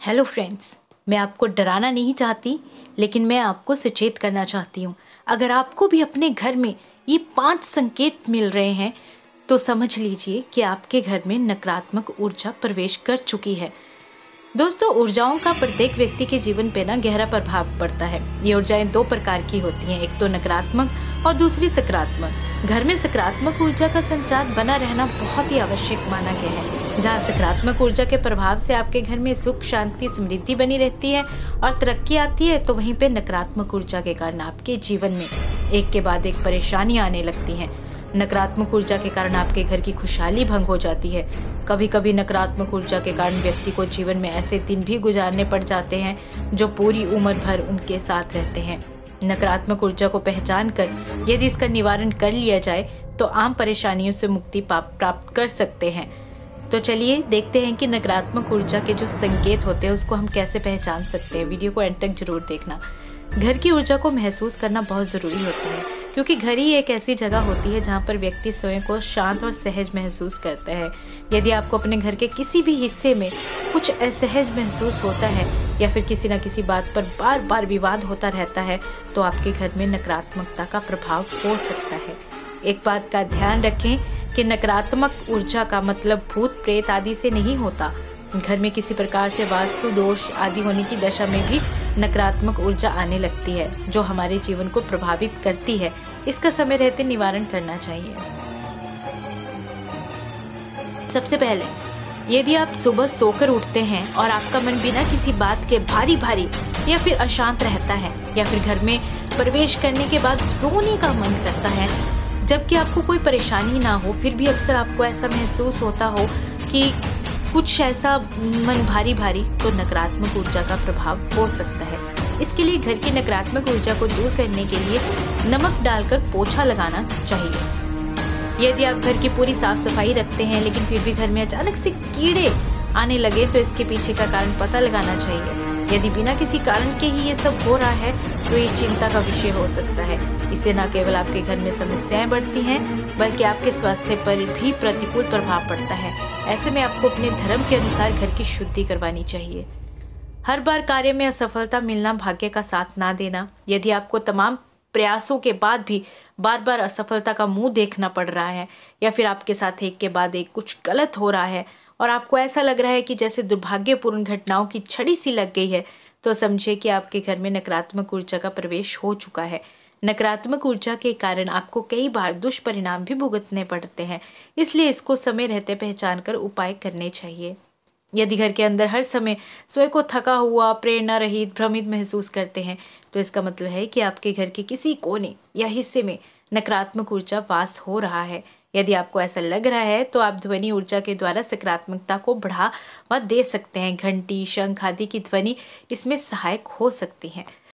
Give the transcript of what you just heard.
Hello friends, मैं आपको डराना नहीं चाहती, लेकिन मैं आपको सचेत करना चाहती हूँ। अगर आपको भी अपने घर में ये 5 संकेत मिल रहे हैं तो समझ लीजिए कि आपके घर में नकारात्मक ऊर्जा प्रवेश कर चुकी है। दोस्तों, ऊर्जाओं का प्रत्येक व्यक्ति के जीवन पे गहरा प्रभाव पड़ता है। ये ऊर्जाएं 2 प्रकार की होती हैं, एक तो नकारात्मक और दूसरी सकारात्मक। घर में सकारात्मक ऊर्जा का संचार बना रहना बहुत ही आवश्यक माना गया है। जहाँ सकारात्मक ऊर्जा के प्रभाव से आपके घर में सुख, शांति, समृद्धि बनी रहती है और तरक्की आती है, तो वहीं पे नकारात्मक ऊर्जा के कारण आपके जीवन में एक के बाद एक परेशानियां आने लगती हैं। नकारात्मक ऊर्जा के कारण आपके घर की खुशहाली भंग हो जाती है। कभी कभी नकारात्मक ऊर्जा के कारण व्यक्ति को जीवन में ऐसे दिन भी गुजारने पड़ जाते हैं जो पूरी उम्र भर उनके साथ रहते हैं। नकारात्मक ऊर्जा को पहचान कर यदि इसका निवारण कर लिया जाए तो आम परेशानियों से मुक्ति प्राप्त कर सकते हैं। तो चलिए देखते हैं कि नकारात्मक ऊर्जा के जो संकेत होते हैं उसको हम कैसे पहचान सकते हैं। वीडियो को एंड तक जरूर देखना। घर की ऊर्जा को महसूस करना बहुत ज़रूरी होता है, क्योंकि घर ही एक ऐसी जगह होती है जहाँ पर व्यक्ति स्वयं को शांत और सहज महसूस करता है। यदि आपको अपने घर के किसी भी हिस्से में कुछ असहज महसूस होता है या फिर किसी न किसी बात पर बार बार विवाद होता रहता है, तो आपके घर में नकारात्मकता का प्रभाव हो सकता है। एक बात का ध्यान रखें कि नकारात्मक ऊर्जा का मतलब भूत प्रेत आदि से नहीं होता। घर में किसी प्रकार से वास्तु दोष आदि होने की दशा में भी नकारात्मक ऊर्जा आने लगती है, जो हमारे जीवन को प्रभावित करती है। इसका समय रहते निवारण करना चाहिए। सबसे पहले, यदि आप सुबह सोकर उठते हैं और आपका मन बिना किसी बात के भारी भारी या फिर अशांत रहता है, या फिर घर में प्रवेश करने के बाद रोने का मन करता है जबकि आपको कोई परेशानी ना हो, फिर भी अक्सर आपको ऐसा महसूस होता हो कि कुछ ऐसा मन भारी भारी, तो नकारात्मक ऊर्जा का प्रभाव हो सकता है। इसके लिए घर की नकारात्मक ऊर्जा को दूर करने के लिए नमक डालकर पोछा लगाना चाहिए। यदि आप घर की पूरी साफ सफाई रखते हैं लेकिन फिर भी घर में अचानक से कीड़े आने लगे, तो इसके पीछे का कारण पता लगाना चाहिए। यदि बिना किसी कारण के ही ये सब हो रहा है तो ये चिंता का विषय हो सकता है। इससे न केवल आपके घर में समस्याएं बढ़ती हैं, बल्कि आपके स्वास्थ्य पर भी प्रतिकूल प्रभाव पड़ता है। ऐसे में आपको अपने धर्म के अनुसार घर की शुद्धि करवानी चाहिए। हर बार कार्य में असफलता मिलना भाग्य का साथ ना देना। यदि आपको तमाम प्रयासों के बाद भी बार बार असफलता का मुंह देखना पड़ रहा है, या फिर आपके साथ एक के बाद एक कुछ गलत हो रहा है और आपको ऐसा लग रहा है कि जैसे दुर्भाग्यपूर्ण घटनाओं की छड़ी सी लग गई है, तो समझिए कि आपके घर में नकारात्मक ऊर्जा का प्रवेश हो चुका है। नकारात्मक ऊर्जा के कारण आपको कई बार दुष्परिणाम भी भुगतने पड़ते हैं, इसलिए इसको समय रहते पहचान कर उपाय करने चाहिए। यदि घर के अंदर हर समय स्वयं को थका हुआ, प्रेरणा रहित, भ्रमित महसूस करते हैं, तो इसका मतलब है कि आपके घर के किसी कोने या हिस्से में नकारात्मक ऊर्जा वास हो रहा है। यदि आपको ऐसा लग रहा है तो आप ध्वनि ऊर्जा के द्वारा सकारात्मकता को बढ़ावा दे सकते हैं। घंटी, शंख आदि की ध्वनि इसमें सहायक हो सकती हैं।